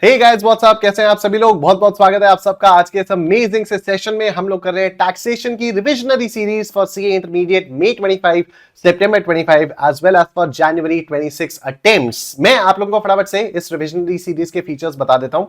Hey guys what's up, कैसे हैं आप सभी लोग। बहुत बहुत स्वागत है आप सबका आज के इस अमेजिंग से सेशन में। हम लोग कर रहे हैं टैक्सेशन की revisionary series for CA intermediate May 25 सितंबर 25 as well as for January 26 attempts. मैं आप लोगों को फटाफट से इस रिविजनरी सीरीज के फीचर्स बता देता हूं।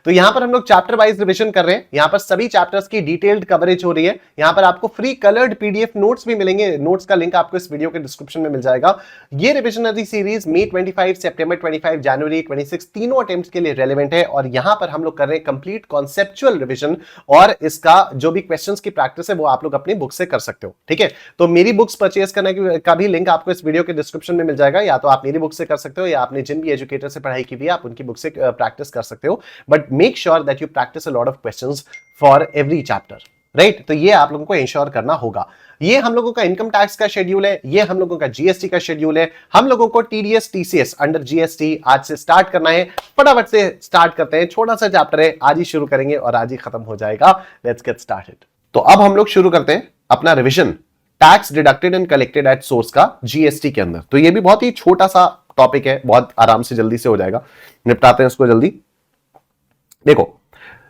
तो यहां पर हम लोग चैप्टर वाइज रिविजन कर रहे हैं। यहां पर सभी चैप्टर्स की डिटेल्ड कवरेज हो रही है। यहां पर आपको फ्री कलर्ड पीडीएफ नोट्स भी मिलेंगे। नोट्स का लिंक आपको इस वीडियो के डिस्क्रिप्शन में मिल जाएगा। ये रिविजनरी सीरीज मई 25 सितंबर 25 जनवरी 26 तीनों अटेम्प्ट्स के लिए रेलेवेंट है। और यहां पर हम लोग कर रहे हैं कंप्लीट कॉन्सेप्चुअल रिवीजन और इसका जो भी क्वेश्चंस की प्रैक्टिस है वो आप लोग अपनी बुक से कर सकते हो। ठीक है, तो मेरी बुक्स परचेज करने का भी लिंक आपको इस वीडियो के डिस्क्रिप्शन में मिल जाएगा। या तो आप मेरी बुक से कर सकते हो या आपने जिन भी एजुकेटर से पढ़ाई की भी है आप उनकी बुक से प्रैक्टिस कर सकते हो। But make sure that you practice a lot of questions for every chapter, right. तो ये आप लोगों को इंश्योर करना होगा। ये हम लोगों का इनकम टैक्स का शेड्यूल है, ये हम लोगों का जीएसटी का शेड्यूल है। हम लोगों को टीडीएस टीसीएस अंडर जीएसटी आज से स्टार्ट करना है। फटाफट से स्टार्ट करते हैं। छोटा सा चैप्टर है, आज ही शुरू करेंगे और आज ही खत्म हो जाएगा। Let's get started. तो अब हम लोग शुरू करते हैं अपना revision tax deducted and collected at source का जीएसटी के अंदर। तो ये भी बहुत ही छोटा सा टॉपिक है, बहुत आराम से जल्दी से हो जाएगा। निपटाते हैं इसको जल्दी। देखो,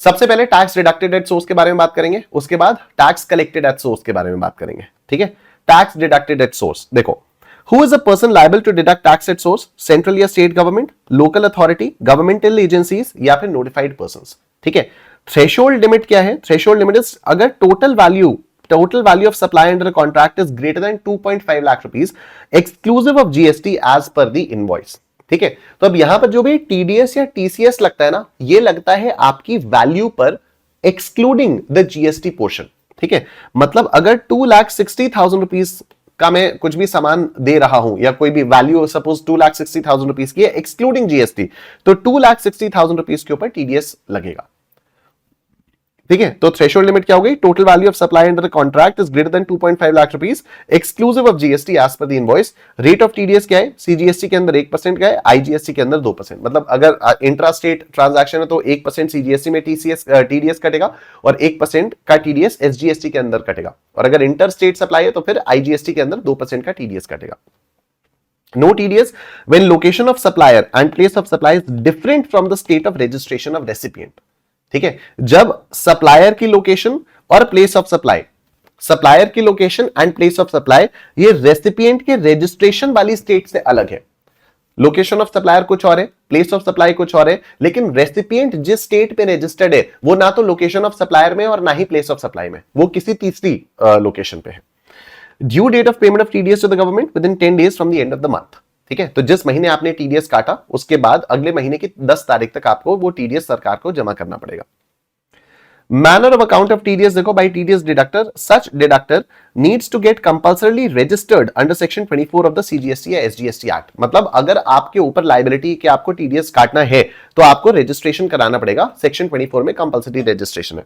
सबसे पहले टैक्स डिडक्टेड एट सोर्स के बारे में बात करेंगे, उसके बाद टैक्स कलेक्टेड एट सोर्स के बारे में बात करेंगे। ठीक है, टैक्स डिडक्टेड एट सोर्स। देखो, who is a person liable to deduct tax at source? Central या state government, local authority, governmental agencies या फिर नोटिफाइड पर्संस। ठीक है, थ्रेशोल्ड लिमिट क्या है? थ्रेशोल्ड लिमिट इज अगर total value of supply under contract is greater than 2.5 lakh rupees exclusive of GST as per the invoice. ठीक है, तो अब यहां पर जो भी टीडीएस या टीसीएस लगता है ना, ये लगता है आपकी वैल्यू पर एक्सक्लूडिंग द जीएसटी पोर्शन। ठीक है, मतलब अगर 2,60,000 रुपीज का मैं कुछ भी सामान दे रहा हूं या कोई भी वैल्यू सपोज 2,60,000 रुपीज की है एक्सक्लूडिंग जीएसटी, तो 2,60,000 रुपीज के ऊपर टीडीएस लगेगा। ठीक है, तो थ्रेशोल्ड लिमिट क्या हो गई? Total value of supply under contract is greater than 2.5 lakh rupees exclusive of GST as per the invoice. Rate of TDS क्या है? सीजीएसटी के अंदर 1% का है, आईजीएसटी के अंदर 2%। मतलब अगर इंट्रा स्टेट ट्रांजैक्शन है तो 1% सीजीएसटी में टीडीएस कटेगा और 1% का टीडीएस एसजीएसटी के अंदर कटेगा। और अगर इंटर स्टेट सप्लाई है तो फिर आईजीएसटी के अंदर 2% का टीडीएस कटेगा। No TDS when location of supplier and place of supply is different from the state of registration of recipient. ठीक है, जब सप्लायर की लोकेशन और प्लेस ऑफ सप्लाई, सप्लायर की location and place of supply ये recipient के registration वाली state से अलग है। लोकेशन ऑफ सप्लायर कुछ और है, प्लेस ऑफ सप्लाई कुछ और है, लेकिन रेसिपिएंट जिस स्टेट पे रजिस्टर्ड है वो ना तो लोकेशन ऑफ सप्लायर में और ना ही प्लेस ऑफ सप्लाई में, वो किसी तीसरी लोकेशन पे है। Due date of payment of TDS to the government within 10 days from the end of the month. ठीक है, तो जिस महीने आपने टीडीएस काटा उसके बाद अगले महीने की 10 तारीख तक आपको वो टीडीएस सरकार को जमा करना पड़ेगा। Manner of account of TDS देखो, by TDS deductor such deductor needs to get compulsorily registered under section 24 of the CGST या एसजीएसटी एक्ट। मतलब अगर आपके ऊपर लायबिलिटी कि आपको टीडीएस काटना है तो आपको रजिस्ट्रेशन कराना पड़ेगा। सेक्शन 24 में कंपल्सरी रजिस्ट्रेशन है।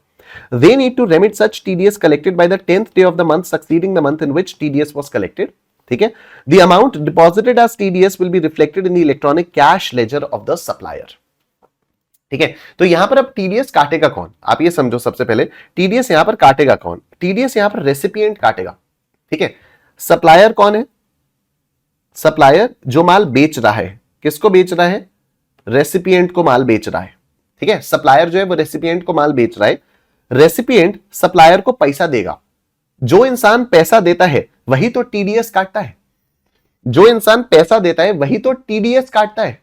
They need to remit such TDS collected by the 10th day of the month succeeding the month in which TDS was collected. ठीक है, the amount deposited as TDS will be reflected in the electronic cash ledger of the supplier. ठीक है, तो यहां पर अब TDS काटेगा कौन? आप ये समझो, सबसे पहले टीडीएस यहां पर काटेगा कौन? टीडीएस यहां पर रेसिपिएंट काटेगा। ठीक है, सप्लायर कौन है? सप्लायर जो माल बेच रहा है, किसको बेच रहा है? रेसिपिएंट को माल बेच रहा है। ठीक है, सप्लायर जो है वो रेसिपिएंट को माल बेच रहा है। रेसिपिएंट सप्लायर को पैसा देगा। जो इंसान पैसा देता है वही तो टीडीएस काटता है। जो इंसान पैसा देता है वही तो टीडीएस काटता है।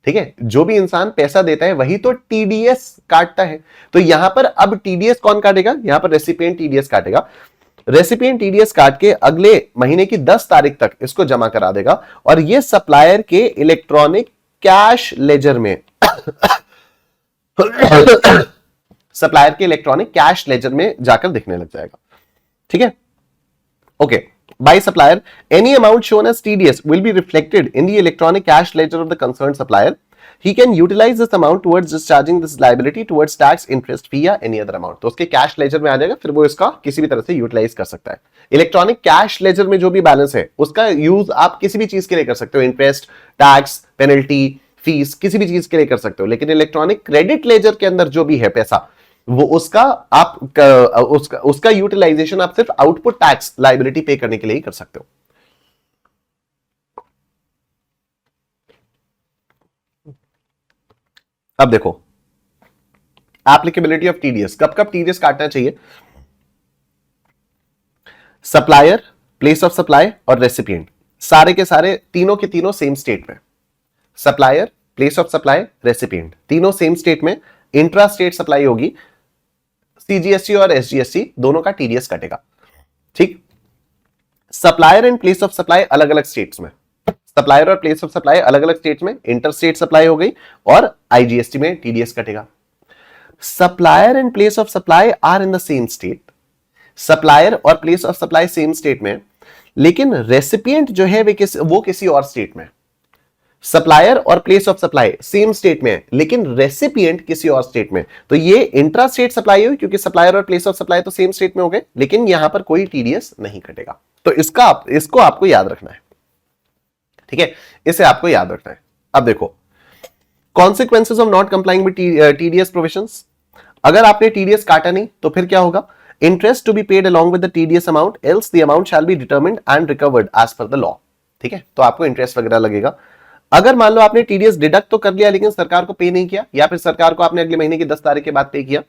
ठीक है, जो भी इंसान पैसा देता है वही तो टीडीएस काटता है। तो यहां पर अब टीडीएस कौन काटेगा? यहां पर रेसिपिएंट टीडीएस काटेगा। रेसिपिएंट टीडीएस काट के अगले महीने की 10 तारीख तक इसको जमा करा देगा और यह सप्लायर के इलेक्ट्रॉनिक कैश लेजर में सप्लायर के इलेक्ट्रॉनिक कैश लेजर में जाकर दिखने लग जाएगा। ठीक है, okay. By supplier any amount shown as TDS will be reflected in the electronic cash ledger of the concerned supplier. He can utilize this amount towards discharging this liability towards tax, interest, fee या any other amount। तो उसके cash ledger में आ जाएगा, फिर वो इसका किसी भी तरह से यूटिलाइज कर सकता है। इलेक्ट्रॉनिक कैश लेजर में जो भी बैलेंस है उसका यूज आप किसी भी चीज के लिए कर सकते हो। इंटरेस्ट, टैक्स, पेनल्टी, फीस, किसी भी चीज के लिए कर सकते हो। लेकिन इलेक्ट्रॉनिक क्रेडिट लेजर के अंदर जो भी है पैसा, वो उसका यूटिलाइजेशन आप सिर्फ आउटपुट टैक्स लायबिलिटी पे करने के लिए ही कर सकते हो। अब देखो एप्लीकेबिलिटी ऑफ टीडीएस, कब कब टीडीएस काटना चाहिए? सप्लायर, प्लेस ऑफ सप्लाई और रेसिपिएंट, सारे के सारे तीनों के तीनों सेम स्टेट में। Supplier, place of supply, recipient, तीनों सेम स्टेट में। इंट्रा स्टेट सप्लाई होगी, सीजीएसटी और एसजीएसटी दोनों का टीडीएस कटेगा। ठीक, supplier and place of supply अलग अलग स्टेट्स में, सप्लायर और प्लेस ऑफ सप्लाई अलग अलग स्टेट्स में, इंटर स्टेट सप्लाई हो गई और आईजीएसटी में टीडीएस कटेगा। Supplier and place of supply are in the same state, supplier और place of supply same state में, लेकिन रेसिपिएंट जो है वो किसी और स्टेट में। सप्लायर और place of supply same state में है, लेकिन रेसिपिएंट किसी और स्टेट में। तो ये इंट्रा स्टेट सप्लाई हुई, क्योंकि सप्लायर और प्लेस ऑफ सप्लाई तो सेम स्टेट में हो गए, लेकिन यहां पर कोई टीडीएस नहीं कटेगा। तो इसको आपको याद रखना है। ठीक है, इसे आपको याद रखना है। अब देखो consequences of not complying with TDS provisions. अगर आपने टीडीएस काटा नहीं तो फिर क्या होगा? Interest to be paid along with the TDS amount, else the amount shall be determined and recovered as per the law. ठीक है, तो आपको इंटरेस्ट वगैरह लगेगा। अगर मान लो आपने टीडीएस डिडक्ट तो कर लिया लेकिन सरकार को पे नहीं किया, या फिर सरकार को आपने अगले महीने की 10 तारीख के बाद पे किया,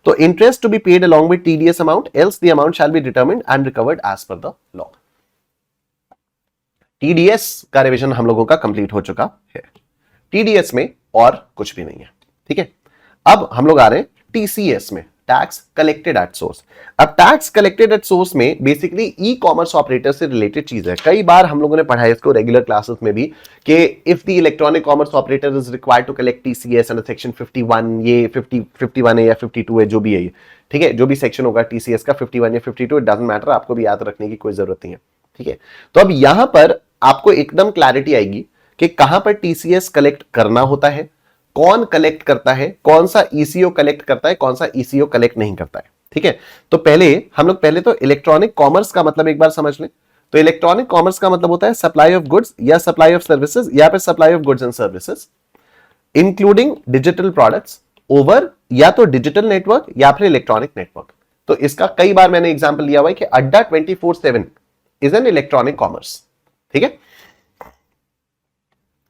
तो interest to be paid along with TDS amount, else the amount shall be determined and recovered as per the law. TDS का रिवीजन हम लोगों का कंप्लीट हो चुका है। टीडीएस में और कुछ भी नहीं है। ठीक है, अब हम लोग आ रहे हैं टीसीएस में, टैक्स कलेक्टेड एट सोर्स। अब टैक्स कलेक्टेड एट सोर्स में बेसिकली ई कॉमर्स ऑपरेटर से रिलेटेड चीज है। कई बार हम लोगों ने पढ़ा है इसको रेगुलर क्लासेस में भी, कि if the electronic commerce operator is required to collect TCS under section 51, ये 51 है या 52 है, जो भी है ये। ठीक है, जो भी सेक्शन होगा टीसीएस का 51 या 52, इट डजंट मैटर, आपको भी याद रखने की कोई जरूरत नहीं है। ठीक है, तो अब यहां पर आपको एकदम क्लैरिटी आएगी कि कहां पर टीसीएस कलेक्ट करना होता है, कौन कलेक्ट करता है, कौन सा ईसीओ कलेक्ट करता है, कौन सा ईसीओ कलेक्ट नहीं करता है। ठीक है, तो हम लोग पहले तो इलेक्ट्रॉनिक कॉमर्स का मतलब एक बार समझ लें। तो इलेक्ट्रॉनिक कॉमर्स का मतलब होता है सप्लाई ऑफ गुड्स या सप्लाई ऑफ सर्विसेज, या फिर supply of goods and services including digital products over या तो डिजिटल नेटवर्क या फिर इलेक्ट्रॉनिक नेटवर्क। तो इसका कई बार मैंने एग्जांपल लिया हुआ है कि अड्डा 24/7 इज एन इलेक्ट्रॉनिक कॉमर्स। ठीक है,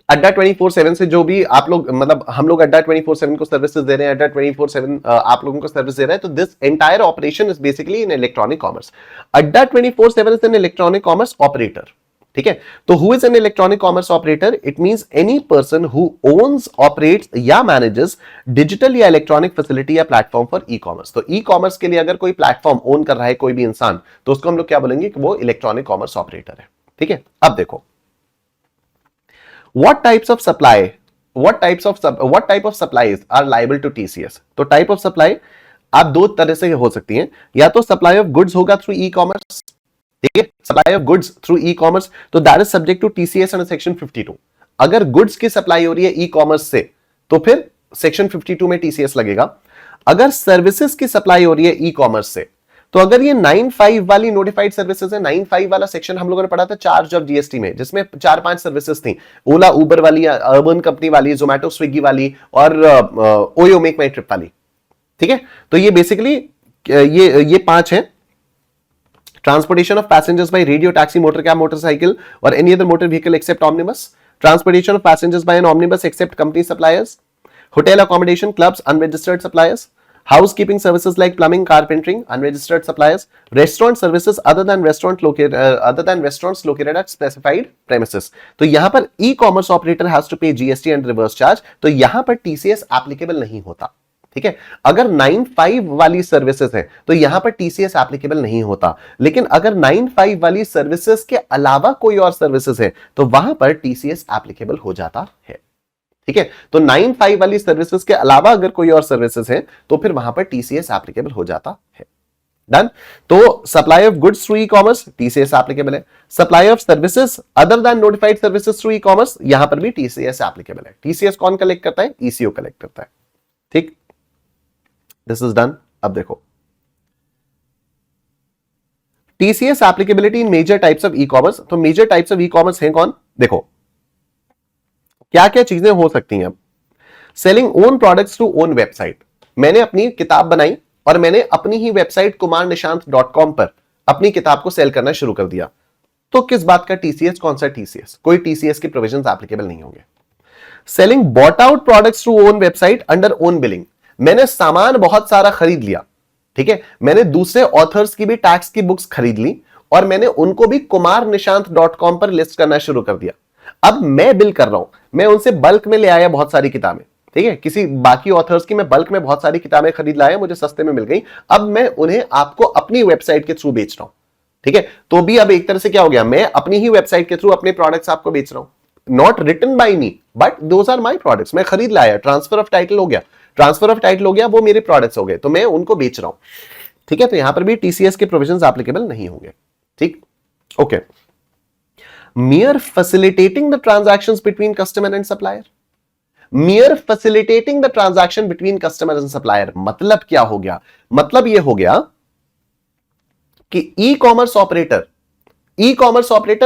अड्डा 24/7 से जो भी आप लोग, मतलब हम लोग अड्डा 24/7 को सर्विसेज दे रहे हैं, अड्डा 24/7 आप लोगों को सर्विस दे रहा है, तो this entire operation is basically in electronic commerce. अड्डा 24/7 is an electronic commerce operator. ठीक है, तो who is an electronic commerce operator? It means any person who owns, operates या मैनेजेस डिजिटल या इलेक्ट्रॉनिक फैसिलिटी या प्लेटफॉर्म फॉर ई कॉमर्स। तो e commerce के लिए अगर कोई प्लेटफॉर्म ओन कर रहा है कोई भी इंसान, तो उसको हम लोग क्या बोलेंगे कि वो इलेक्ट्रॉनिक कॉमर्स ऑपरेटर है। ठीक है, अब देखो what type of supplies are liable to TCS? तो टाइप ऑफ सप्लाई आप दो तरह से हो सकती हैं, या तो सप्लाई ऑफ गुड्स होगा थ्रू ई कॉमर्स। ठीक है, supply of goods through ecommerce, तो that is subject to TCS under section 52। अगर गुड्स की सप्लाई हो रही है ई कॉमर्स से, तो फिर सेक्शन 52 में टीसीएस लगेगा। अगर सर्विसेज की सप्लाई हो रही है ई कॉमर्स से, तो अगर ये 95 वाली नोटिफाइड सर्विसेज है, 95 वाला सेक्शन हम लोगों ने पढ़ा था चार्ज ऑफ जीएसटी में, जिसमें 4-5 सर्विसेज थी, ओला उबर वाली, अर्बन कंपनी वाली, जोमेटो स्विगी वाली और ओयो मेक माई ट्रिप वाली। ठीक है, तो ये बेसिकली ये 5 है। Transportation of passengers by radio, taxi, motor cab, motorcycle और any other motor vehicle except omnibus. Transportation of passengers by an omnibus except company suppliers. Hotel accommodation, clubs, unregistered suppliers. Housekeeping services like plumbing, carpentering, unregistered suppliers. Restaurant services other than restaurants located at specified premises. तो यहां पर e-commerce operator has to pay GST and reverse charge. तो यहां पर TCS applicable नहीं होता। ठीक है, अगर 95 वाली सर्विसेज है तो यहां पर TCS applicable नहीं होता, लेकिन अगर 95 वाली सर्विसेज के अलावा कोई और सर्विसेज है तो वहां पर TCS applicable हो जाता है। ठीक है, तो 95 वाली सर्विसेज के अलावा अगर कोई और सर्विसेज है तो फिर वहां पर टीसीएस एप्लीकेबल हो जाता है। डन। तो supply of goods through ecommerce, TCS applicable है। Supply of services other than notified services through ecommerce, यहां पर भी टीसीएस एप्लीकेबल है। टीसीएस कौन कलेक्ट करता है? ईसीओ कलेक्ट करता है। ठीक, दिस इज डन। अब देखो TCS applicability in major types of ecommerce. तो major types of ecommerce है कौन? देखो क्या क्या चीजें हो सकती हैं। अब selling own products to own website. मैंने अपनी किताब बनाई और मैंने अपनी ही वेबसाइट kumarnishant.com पर अपनी किताब को सेल करना शुरू कर दिया, तो किस बात का टीसीएस? कौन सा टीसीएस? कोई टीसीएस के प्रोविजंस एप्लीकेबल नहीं होंगे। Selling bought out products through own website under own billing. मैंने सामान बहुत सारा खरीद लिया, ठीक है, मैंने दूसरे ऑथर्स की भी टैक्स की बुक्स खरीद ली और मैंने उनको भी kumarnishant.com पर लिस्ट करना शुरू कर दिया। अब मैं बिल कर रहा हूं, मैं उनसे बल्क में ले आया बहुत सारी किताबें, ठीक है, किसी बाकी ऑथर्स की मैं बल्क में बहुत सारी किताबें खरीद लाया, मुझे सस्ते में मिल गई। अब मैं उन्हें आपको अपनी वेबसाइट के थ्रू बेच रहा हूं, ठीक है। तो भी अब एक तरह से क्या हो गया, मैं अपनी ही वेबसाइट के थ्रू अपने प्रोडक्ट्स आपको बेच रहा हूं, not written by me but those are my products. मैं खरीद लाया, ट्रांसफर ऑफ टाइटल हो गया, ट्रांसफर ऑफ टाइटल हो गया, वो मेरे प्रोडक्ट्स हो गए, तो मैं उनको बेच रहा हूं, ठीक है। तो यहां पर भी टीसीएस के प्रोविजंस एप्लीकेबल नहीं होंगे, ठीक, okay. mere facilitating the transactions between customer and supplier, mere facilitating the transaction between customer and supplier मतलब क्या हो गया, मतलब यह हो गया कि ई कॉमर्स ऑपरेटर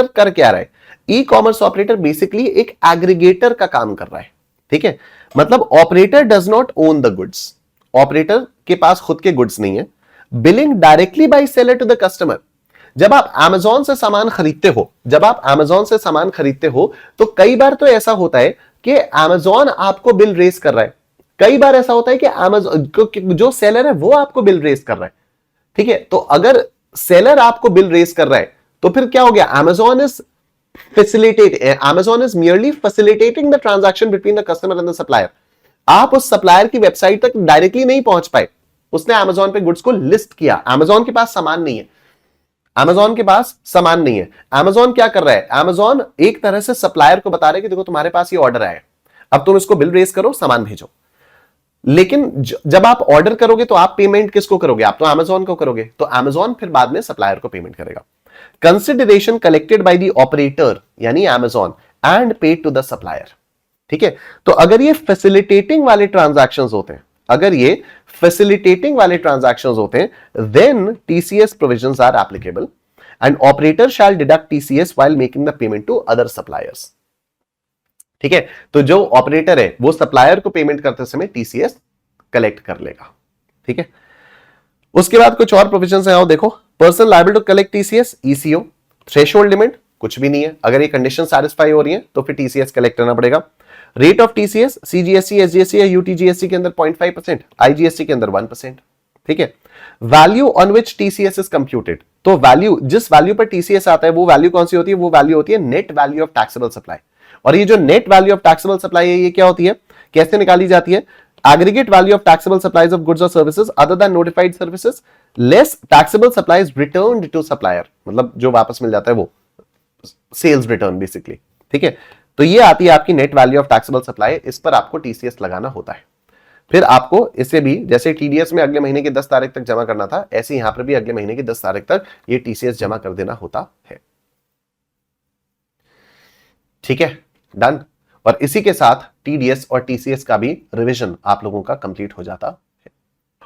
कर क्या रहा है, ई कॉमर्स ऑपरेटर बेसिकली एक एग्रीगेटर का काम कर रहा है, ठीक है। मतलब operator does not own the goods, operator के पास खुद के गुड्स नहीं है। Billing directly by seller to the customer. जब आप Amazon से सामान खरीदते हो, तो कई बार तो ऐसा होता है कि Amazon आपको बिल रेस कर रहा है, कई बार ऐसा होता है कि Amazon जो सेलर है वो आपको बिल रेस कर रहा है, ठीक है। तो अगर सेलर आपको बिल रेस कर रहा है तो फिर क्या हो गया, Amazon is merely facilitating the transaction between the customer and the supplier। आप उस सप्लायर की वेबसाइट तक डायरेक्टली नहीं पहुंच पाए, उसने Amazon पे गुड्स को लिस्ट किया, Amazon के पास सामान नहीं है, Amazon क्या कर रहा है, Amazon एक तरह से सप्लायर को बता रहा है कि देखो तुम्हारे पास ये ऑर्डर आया, अब तुम इसको बिल रेस करो, सामान भेजो। लेकिन जब आप ऑर्डर करोगे तो आप पेमेंट किसको करोगे, आप तो Amazon को करोगे, तो Amazon फिर बाद में सप्लायर को पेमेंट करेगा। Consideration collected by the operator यानी Amazon and paid to the supplier, ठीक है। तो अगर ये फैसिलिटेटिंग वाले ट्रांजैक्शंस होते हैं, then TCS provisions are applicable and operator shall deduct TCS while making the payment to other suppliers, ठीक है। तो जो ऑपरेटर है वो सप्लायर को पेमेंट करते समय TCS कलेक्ट कर लेगा, ठीक है। उसके बाद कुछ और प्रोविजंस हैं, आओ देखो। Person liable to collect TCS, ECO, threshold limit कुछ भी नहीं है, अगर ये कंडीशन सैटिस्फाई हो रही है तो फिर TCS कलेक्ट करना पड़ेगा। Rate of TCS CGST, SGST या UTGST के अंदर 0.5%, IGST के अंदर 1%, ठीक है। Value on which TCS is computed, तो वैल्यू जिस वैल्यू पर TCS आता है वो वैल्यू कौन सी होती है, वो वैल्यू होती है net value of taxable supply. और ये जो net value of taxable supply है ये क्या होती है, कैसे निकाली जाती है, aggregate value of taxable supplies of goods or services other than notified services less taxable supplies returned to supplier, मतलब जो वापस मिल जाता है वो सेल्स रिटर्न बेसिकली, ठीक है। तो ये आती है आपकी net value of taxable supply, इस पर आपको TCS लगाना होता है। फिर आपको इसे भी जैसे TDS में अगले महीने की 10 तारीख तक जमा करना था, ऐसे यहां पर भी अगले महीने की 10 तारीख तक ये TCS जमा कर देना होता है, ठीक है, डन। और इसी के साथ TDS और TCS का भी रिवीजन आप लोगों का कंप्लीट हो जाता है।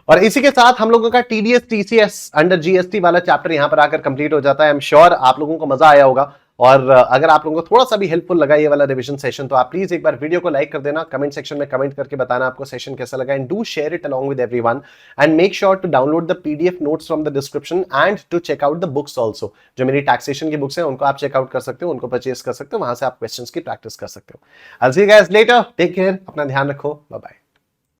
और इसी के साथ हम लोगों का TDS TCS अंडर GST वाला चैप्टर यहां पर आकर कंप्लीट हो जाता है। आई एम श्योर आप लोगों को मजा आया होगा, और अगर आप लोगों को थोड़ा सा भी हेल्पफुल लगा ये वाला रिवीजन सेशन तो आप प्लीज एक बार वीडियो को लाइक कर देना, कमेंट सेक्शन में कमेंट करके बताना आपको सेशन कैसा लगा, and do share it along with everyone, and make sure to download the PDF notes from the description and to check out the books also. जो मेरी टैक्सेशन की बुक्स हैं उनको आप चेकआउट कर सकते हो, उनको परचेज कर सकते हो, वहां से आप क्वेश्चंस की प्रैक्टिस कर सकते हो। I will see you guys later, take care, अपना ध्यान रखो, बाय बाय।